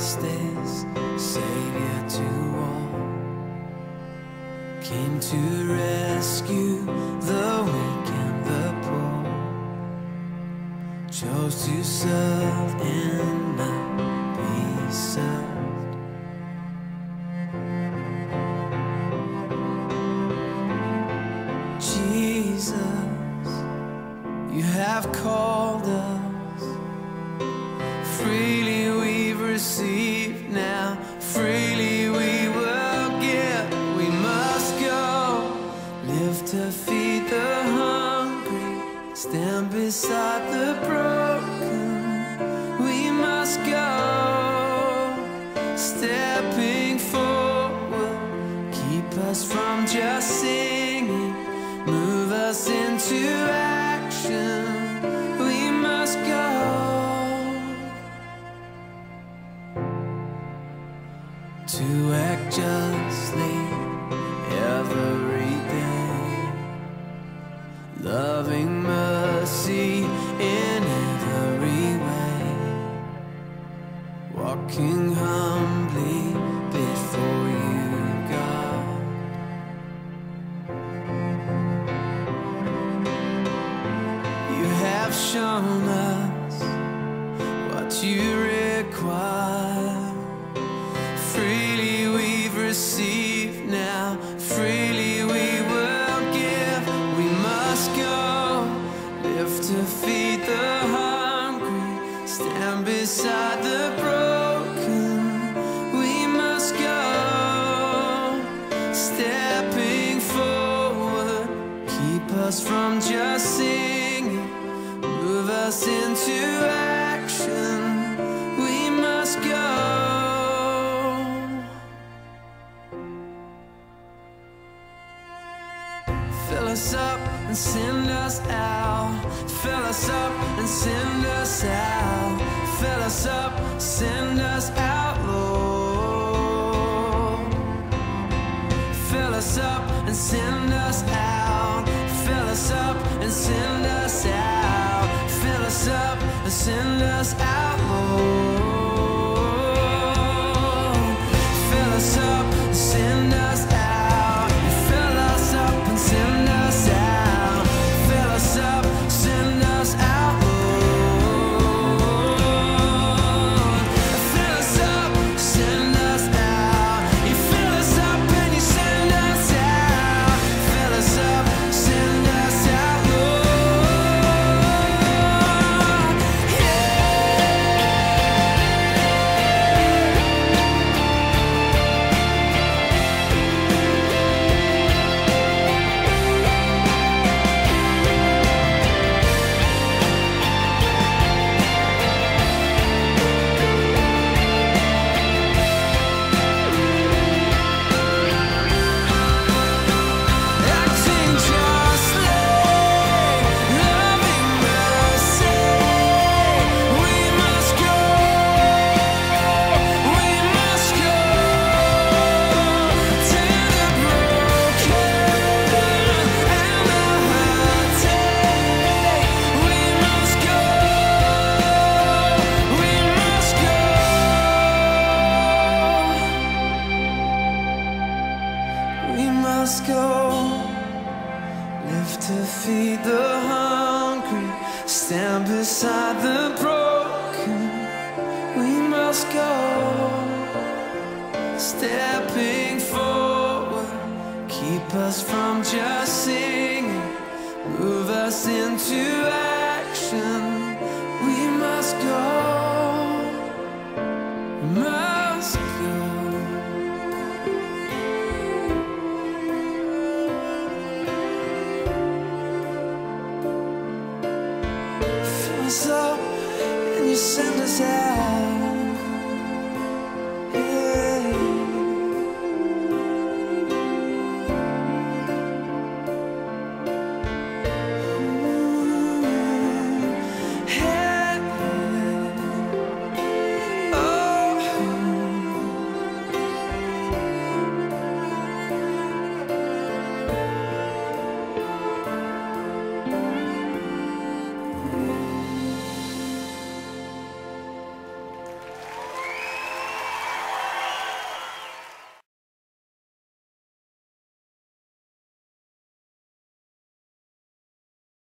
justice, Savior to all, came to rescue the weak and the poor, chose to serve and not be served. Jesus, you have called us, freely we've received, now freely we will give. We must go, live to feed the hungry, stand beside the broken. We must go, stepping forward, keep us from just singing, move us into action. We must go to act justly every day, loving mercy in every way, walking humbly before you, God. You have shown us what you require. Freely we've received, now freely we will give. We must go, live to feed the hungry, stand beside the broken. We must go, stepping forward, keep us from just singing, move us into action. We must go. Fill us up and send us out. Fill us up and send us out. Fill us up, send us out, Lord. Fill us up and send us out. Fill us up and send us out. Fill us up and send us out, Lord. Fill us up and send us out. Fill us up and send us out. Fill us up, send us out, Lord. Fill us up, send us out. You fill us up and you send us out. Fill us up, send us out, Lord. Acting justly, loving mercy. We must go, we must go to the broken and the hurting. We must go, we must go. We must go, live to feed the hungry, stand beside the broken. We must go, stepping forward, keep us from just singing, move us into action. We must go, we must go. Fill us up and you send us out.